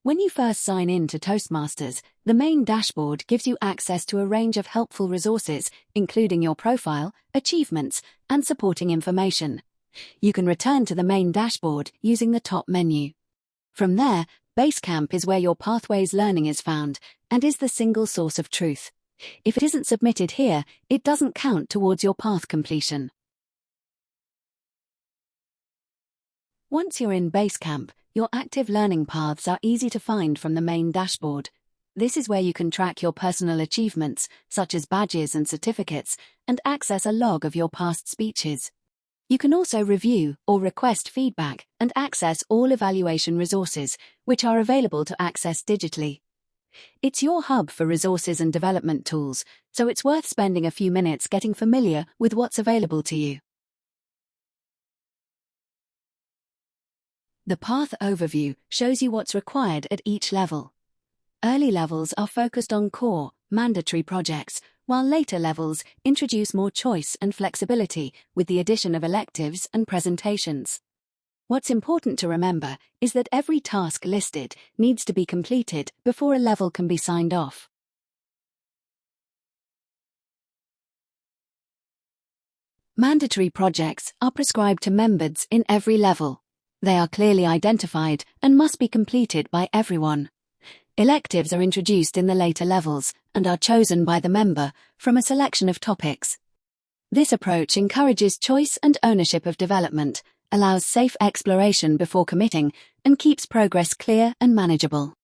When you first sign in to Toastmasters, the main dashboard gives you access to a range of helpful resources, including your profile, achievements, and supporting information. You can return to the main dashboard using the top menu. From there, Base Camp is where your pathways learning is found and is the single source of truth. If it isn't submitted here, it doesn't count towards your path completion. Once you're in Base Camp, your active learning paths are easy to find from the main dashboard. This is where you can track your personal achievements, such as badges and certificates, and access a log of your past speeches. You can also review or request feedback and access all evaluation resources, which are available to access digitally. It's your hub for resources and development tools, so it's worth spending a few minutes getting familiar with what's available to you. The Path Overview shows you what's required at each level. Early levels are focused on core, mandatory projects, while later levels introduce more choice and flexibility with the addition of electives and presentations. What's important to remember is that every task listed needs to be completed before a level can be signed off. Mandatory projects are prescribed to members in every level. They are clearly identified and must be completed by everyone. Electives are introduced in the later levels and are chosen by the member from a selection of topics. This approach encourages choice and ownership of development, allows safe exploration before committing, and keeps progress clear and manageable.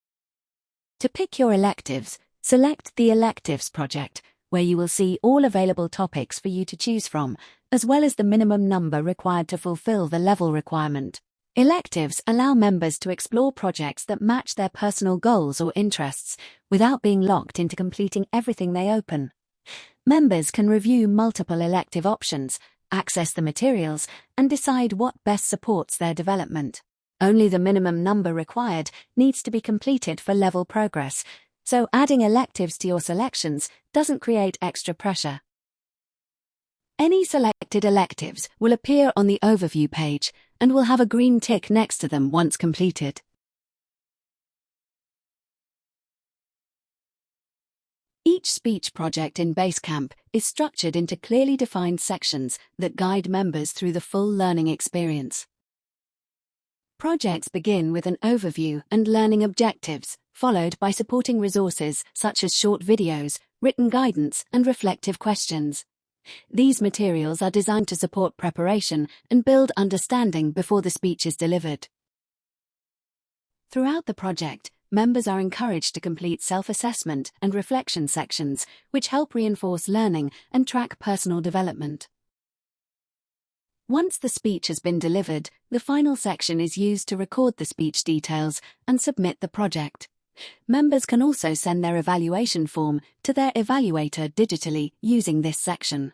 To pick your electives, select the Electives project, where you will see all available topics for you to choose from, as well as the minimum number required to fulfill the level requirement. Electives allow members to explore projects that match their personal goals or interests without being locked into completing everything they open. Members can review multiple elective options, access the materials, and decide what best supports their development. Only the minimum number required needs to be completed for level progress, so adding electives to your selections doesn't create extra pressure. Any selected electives will appear on the overview page and will have a green tick next to them once completed. Each speech project in Base Camp is structured into clearly defined sections that guide members through the full learning experience. Projects begin with an overview and learning objectives, followed by supporting resources such as short videos, written guidance, and reflective questions. These materials are designed to support preparation and build understanding before the speech is delivered. Throughout the project, members are encouraged to complete self-assessment and reflection sections, which help reinforce learning and track personal development. Once the speech has been delivered, the final section is used to record the speech details and submit the project. Members can also send their evaluation form to their evaluator digitally using this section.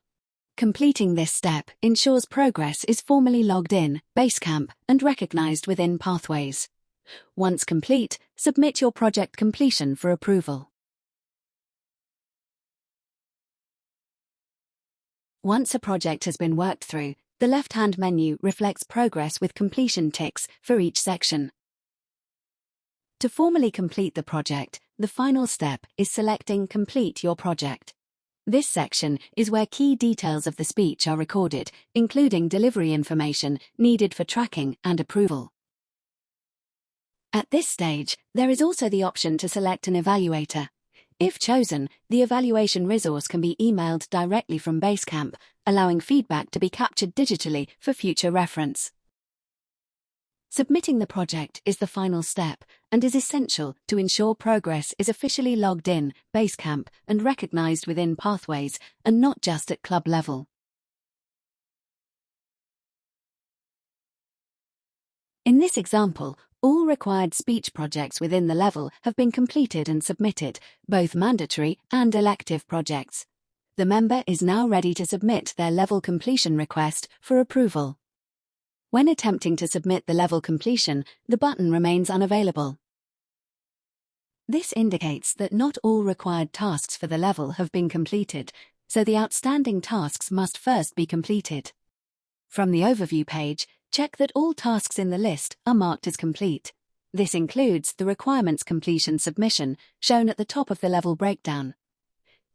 Completing this step ensures progress is formally logged in Base Camp and recognized within Pathways. Once complete, submit your project completion for approval. Once a project has been worked through, the left-hand menu reflects progress with completion ticks for each section. To formally complete the project, the final step is selecting Complete Your Project. This section is where key details of the speech are recorded, including delivery information needed for tracking and approval. At this stage, there is also the option to select an evaluator. If chosen, the evaluation resource can be emailed directly from Base Camp, allowing feedback to be captured digitally for future reference. Submitting the project is the final step and is essential to ensure progress is officially logged in Base Camp and recognized within Pathways and not just at club level. In this example, all required speech projects within the level have been completed and submitted, both mandatory and elective projects. The member is now ready to submit their level completion request for approval. When attempting to submit the level completion, the button remains unavailable. This indicates that not all required tasks for the level have been completed, so the outstanding tasks must first be completed. From the overview page, check that all tasks in the list are marked as complete. This includes the requirements completion submission, shown at the top of the level breakdown.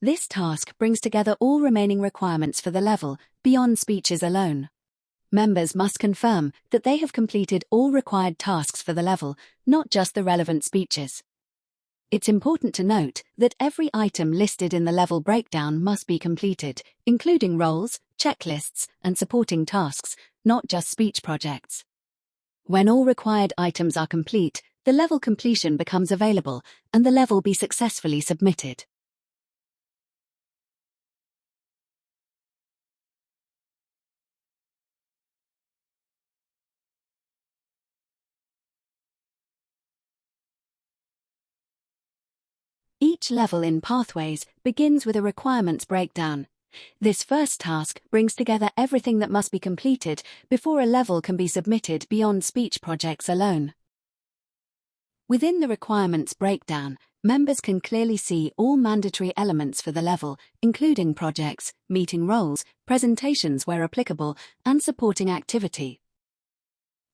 This task brings together all remaining requirements for the level, beyond speeches alone. Members must confirm that they have completed all required tasks for the level, not just the relevant speeches. It's important to note that every item listed in the level breakdown must be completed, including roles, checklists, and supporting tasks, not just speech projects. When all required items are complete, the level completion becomes available, and the level be successfully submitted. Each level in Pathways begins with a requirements breakdown. This first task brings together everything that must be completed before a level can be submitted beyond speech projects alone. Within the requirements breakdown, members can clearly see all mandatory elements for the level, including projects, meeting roles, presentations where applicable, and supporting activity.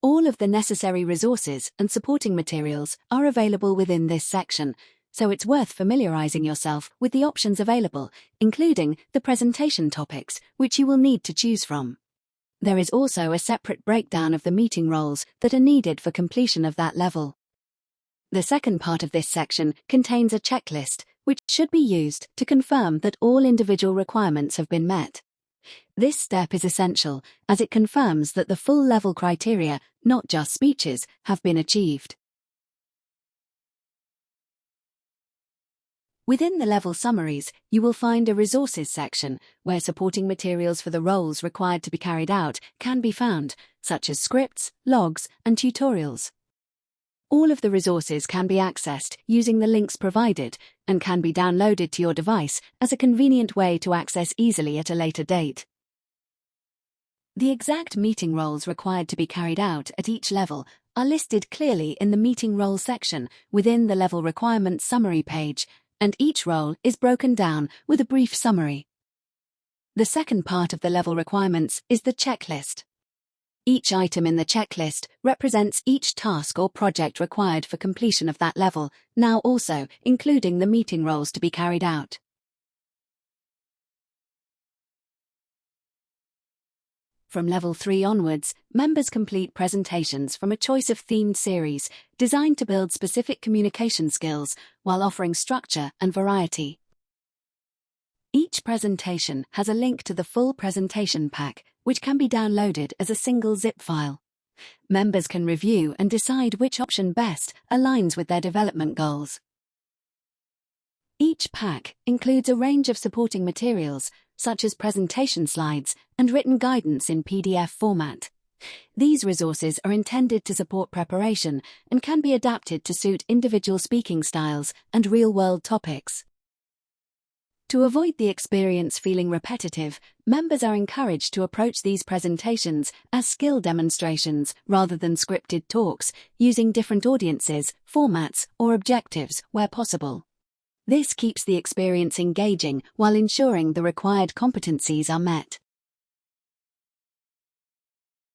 All of the necessary resources and supporting materials are available within this section, so it's worth familiarizing yourself with the options available, including the presentation topics, which you will need to choose from. There is also a separate breakdown of the meeting roles that are needed for completion of that level. The second part of this section contains a checklist, which should be used to confirm that all individual requirements have been met. This step is essential, as it confirms that the full level criteria, not just speeches, have been achieved. Within the level summaries, you will find a resources section, where supporting materials for the roles required to be carried out can be found, such as scripts, logs, and tutorials. All of the resources can be accessed using the links provided, and can be downloaded to your device as a convenient way to access easily at a later date. The exact meeting roles required to be carried out at each level are listed clearly in the meeting role section within the level requirements summary page, and each role is broken down with a brief summary. The second part of the level requirements is the checklist. Each item in the checklist represents each task or project required for completion of that level, now also including the meeting roles to be carried out. From Level 3 onwards, members complete presentations from a choice of themed series designed to build specific communication skills while offering structure and variety. Each presentation has a link to the full presentation pack, which can be downloaded as a single zip file. Members can review and decide which option best aligns with their development goals. Each pack includes a range of supporting materials, such as presentation slides and written guidance in PDF format. These resources are intended to support preparation and can be adapted to suit individual speaking styles and real-world topics. To avoid the experience feeling repetitive, members are encouraged to approach these presentations as skill demonstrations rather than scripted talks, using different audiences, formats, or objectives where possible. This keeps the experience engaging while ensuring the required competencies are met.